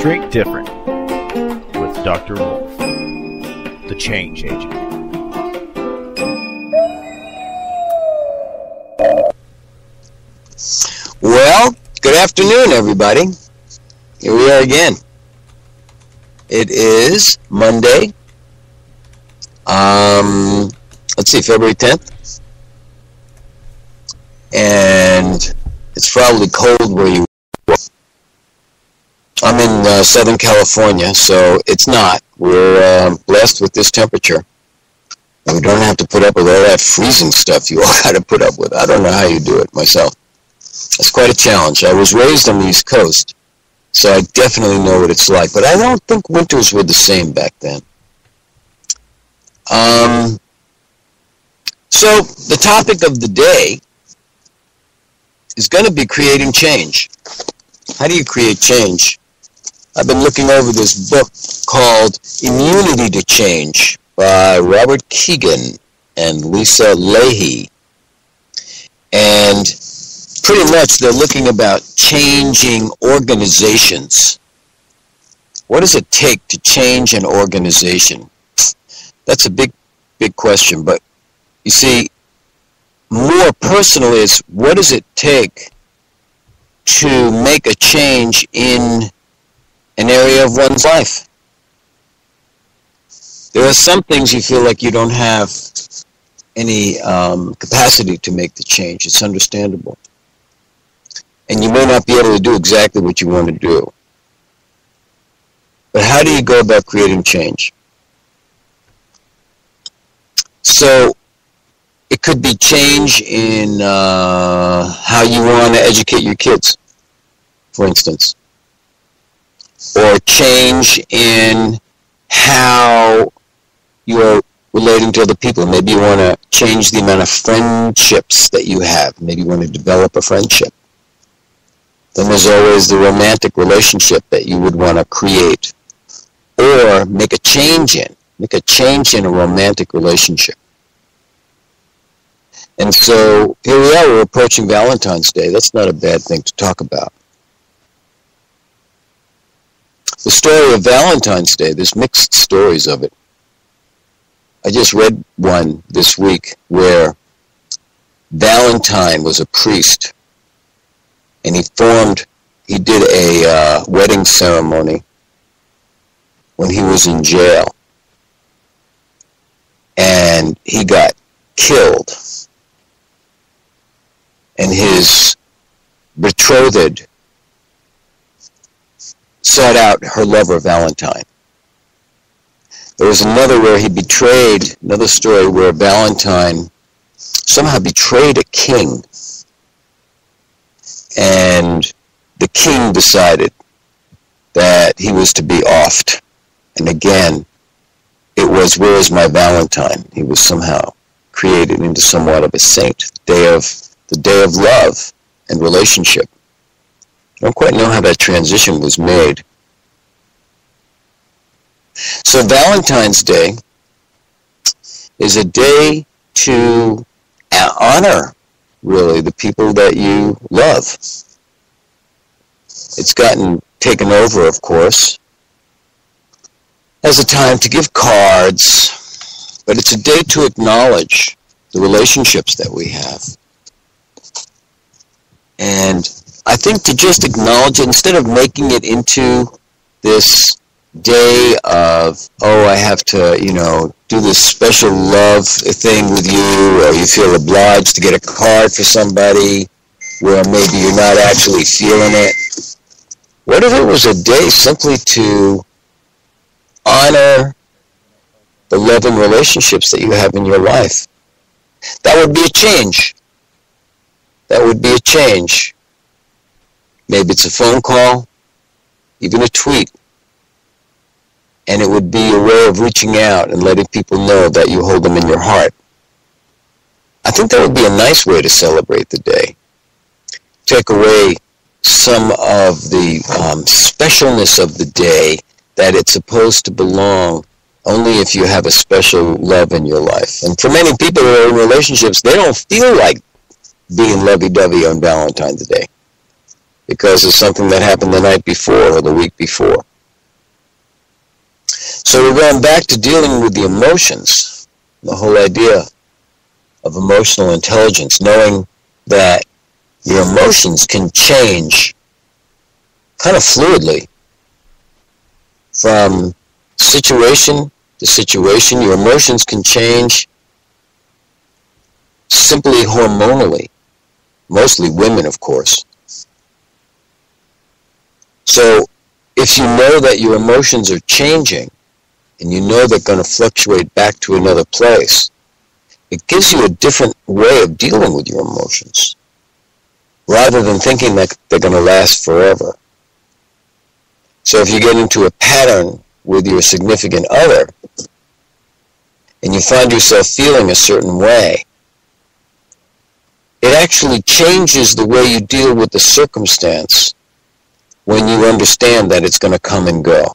Straight Different with Dr. Wolf, the change agent. Well, good afternoon, everybody. Here we are again. It is Monday. Let's see, February 10th. And it's probably cold where you are. I'm in Southern California, so it's not. We're blessed with this temperature. And we don't have to put up with all that freezing stuff you all got to put up with. I don't know how you do it myself. It's quite a challenge. I was raised on the East Coast, so I definitely know what it's like. But I don't think winters were the same back then. So the topic of the day is going to be creating change. How do you create change? I've been looking over this book called Immunity to Change by Robert Keegan and Lisa Leahy. And pretty much they're looking about changing organizations. What does it take to change an organization? That's a big question, but you see, more personally, is what does it take to make a change in an area of one's life? There are some things you feel like you don't have any capacity to make the change. It's understandable. And you may not be able to do exactly what you want to do. But how do you go about creating change? So it could be change in how you want to educate your kids, for instance. Or change in how you're relating to other people. Maybe you want to change the amount of friendships that you have. Maybe you want to develop a friendship. Then there's always the romantic relationship that you would want to create. Or make a change in. Make a change in a romantic relationship. And so here we are, we're approaching Valentine's Day. That's not a bad thing to talk about. The story of Valentine's Day, there's mixed stories of it. I just read one this week where Valentine was a priest, and he did a wedding ceremony when he was in jail, and he got killed. And his betrothed sought out her lover, Valentine. There was another where he betrayed, another story where Valentine somehow betrayed a king. And the king decided that he was to be offed. And again, it was, where is my Valentine? He was somehow created into somewhat of a saint. The day of love and relationship. I don't quite know how that transition was made. So Valentine's Day is a day to honor, really, the people that you love. It's gotten taken over, of course, as a time to give cards, but it's a day to acknowledge the relationships that we have. And I think to just acknowledge it, instead of making it into this day of, oh, I have to, do this special love thing with you, or you feel obliged to get a card for somebody where maybe you're not actually feeling it. What if it was a day simply to honor the love and relationships that you have in your life? That would be a change. That would be a change. Maybe it's a phone call, even a tweet. And it would be a way of reaching out and letting people know that you hold them in your heart. I think that would be a nice way to celebrate the day. Take away some of the specialness of the day, that it's supposed to belong only if you have a special love in your life. And for many people who are in relationships, they don't feel like being lovey-dovey on Valentine's Day because of something that happened the night before or the week before. So we're going back to dealing with the emotions, the whole idea of emotional intelligence, knowing that your emotions can change kind of fluidly from situation to situation. Your emotions can change simply hormonally, mostly women, of course. So if you know that your emotions are changing and you know they're going to fluctuate back to another place, it gives you a different way of dealing with your emotions rather than thinking that they're going to last forever. So if you get into a pattern with your significant other and you find yourself feeling a certain way, it actually changes the way you deal with the circumstance when you understand that it's going to come and go.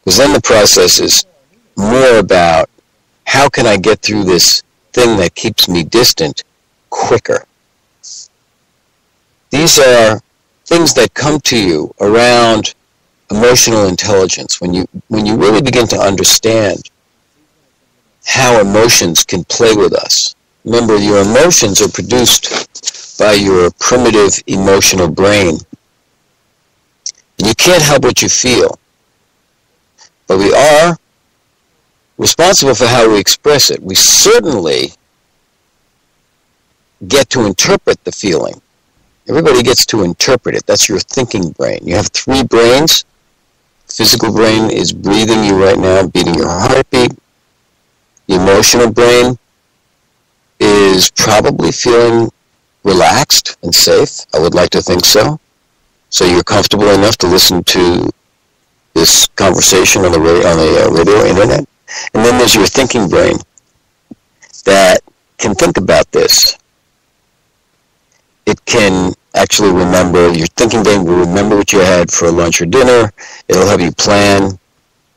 Because then the process is more about how can I get through this thing that keeps me distant quicker. These are things that come to you around emotional intelligence when you really begin to understand how emotions can play with us. Remember, your emotions are produced by your primitive emotional brain. And you can't help what you feel. But we are responsible for how we express it. We certainly get to interpret the feeling. Everybody gets to interpret it. That's your thinking brain. You have 3 brains. Physical brain is breathing you right now, beating your heartbeat. The emotional brain is probably feeling relaxed and safe. I would like to think so. So you're comfortable enough to listen to this conversation on the radio internet. And then there's your thinking brain that can think about this. It can actually remember, your thinking brain will remember what you had for lunch or dinner. It'll help you plan.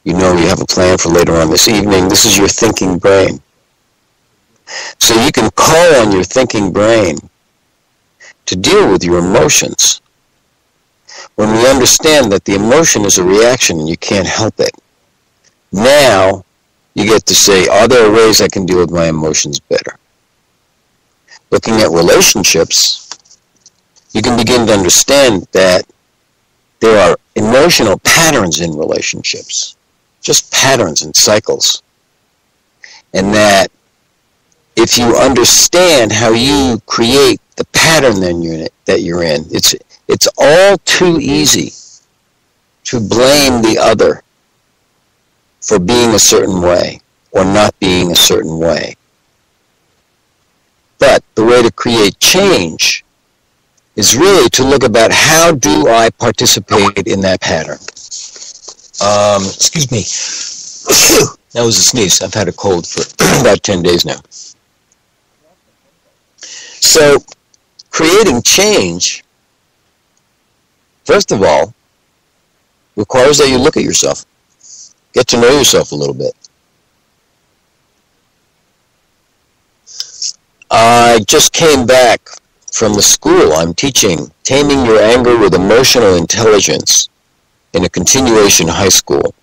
You know you have a plan for later on this evening. This is your thinking brain. So you can call on your thinking brain to deal with your emotions. When we understand that the emotion is a reaction and you can't help it, now you get to say, are there ways I can deal with my emotions better? Looking at relationships, you can begin to understand that there are emotional patterns in relationships, just patterns and cycles. And that if you understand how you create the pattern that you're in, it's all too easy to blame the other for being a certain way or not being a certain way. But the way to create change is really to look about how do I participate in that pattern. Excuse me. That was a sneeze. I've had a cold for about 10 days now. So, creating change, first of all, requires that you look at yourself. Get to know yourself a little bit. I just came back from the school. I'm teaching Taming Your Anger with Emotional Intelligence in a continuation high school.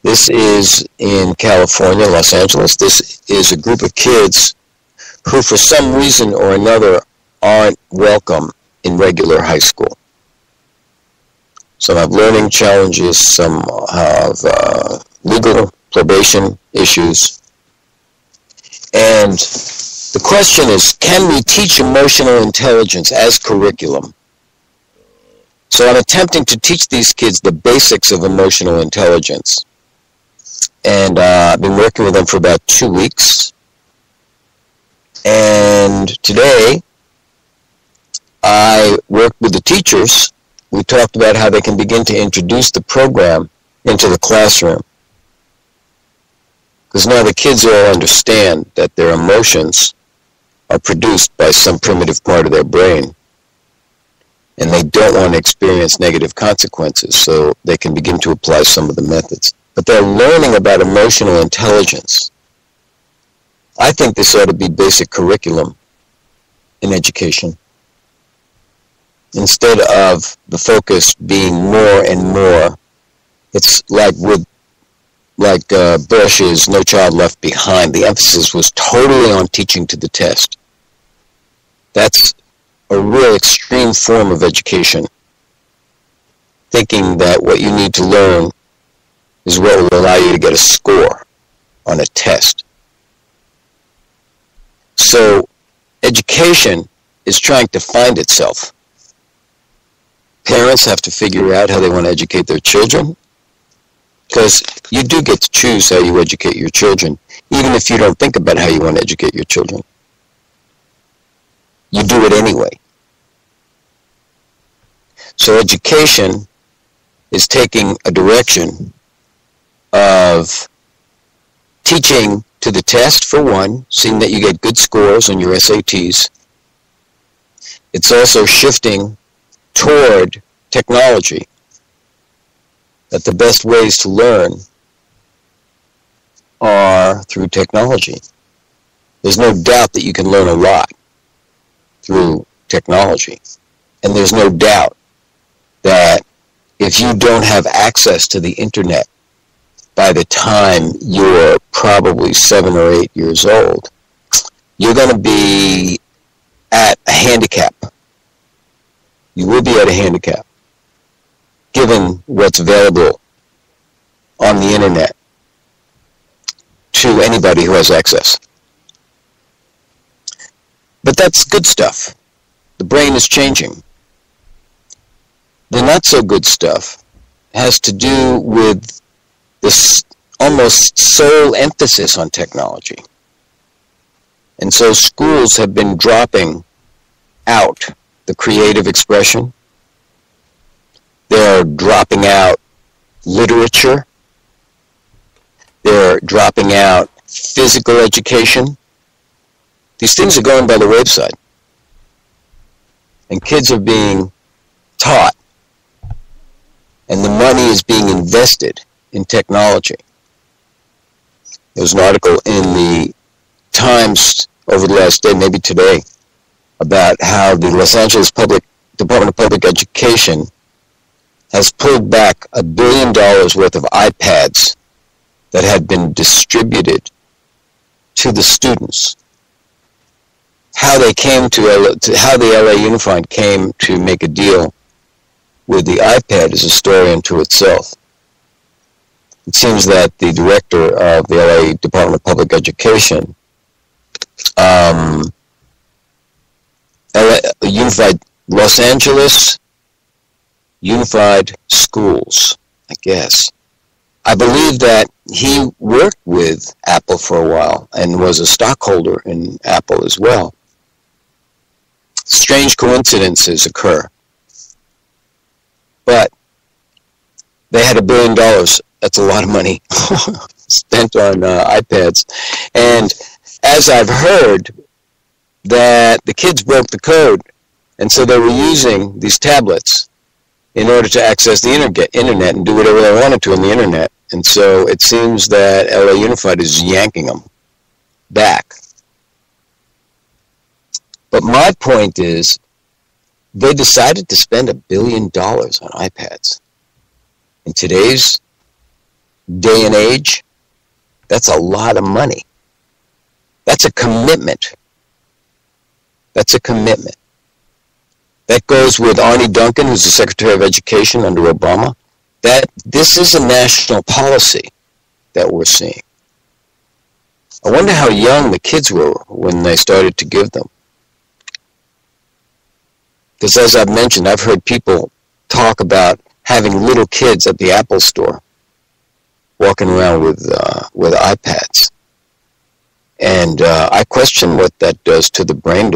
This is in California, Los Angeles. This is a group of kids who for some reason or another aren't welcome in regular high school. Some have learning challenges, some have legal probation issues. And the question is, can we teach emotional intelligence as curriculum? So I'm attempting to teach these kids the basics of emotional intelligence. And I've been working with them for about 2 weeks. And today, I worked with the teachers. We talked about how they can begin to introduce the program into the classroom. Because now the kids all understand that their emotions are produced by some primitive part of their brain. And they don't want to experience negative consequences, so they can begin to apply some of the methods. But they're learning about emotional intelligence. I think this ought to be basic curriculum in education, instead of the focus being more and more It's like Bush's No Child Left Behind. The emphasis was totally on teaching to the test. That's a real extreme form of education, thinking that what you need to learn is what will allow you to get a score on a test. So education is trying to find itself. Parents have to figure out how they want to educate their children, because you do get to choose how you educate your children, even if you don't think about how you want to educate your children. You do it anyway. So education is taking a direction of teaching to the test, for one, seeing that you get good scores on your SATs. It's also shifting toward technology, that the best ways to learn are through technology. There's no doubt that you can learn a lot through technology. And there's no doubt that if you don't have access to the internet by the time you're probably 7 or 8 years old, you're going to be at a handicap. You will be at a handicap, given what's available on the internet to anybody who has access. But that's good stuff. The brain is changing. The not so good stuff has to do with this almost sole emphasis on technology. And so schools have been dropping out the creative expression. They're dropping out literature. They're dropping out physical education. These things are going by the wayside. And kids are being taught, and the money is being invested in technology. There was an article in the Times over the last day, maybe today, about how the Los Angeles Department of Public Education has pulled back $1 billion worth of iPads that had been distributed to the students. How they came how the LA Unified came to make a deal with the iPad is a story unto itself. It seems that the director of the LA Department of Public Education, Los Angeles Unified Schools, I guess. I believe that he worked with Apple for a while and was a stockholder in Apple as well. Strange coincidences occur. But they had $1 billion. That's a lot of money spent on iPads. And as I've heard, that the kids broke the code, and so they were using these tablets in order to access the internet and do whatever they wanted to on the internet. And so it seems that LA Unified is yanking them back. But my point is, they decided to spend $1 billion on iPads. In today's day and age, that's a lot of money. That's a commitment. That's a commitment. That goes with Arnie Duncan, who's the Secretary of Education under Obama. That this is a national policy that we're seeing. I wonder how young the kids were when they started to give them. Because as I've mentioned, I've heard people talk about having little kids at the Apple store walking around with iPads. And I question what that does to the brain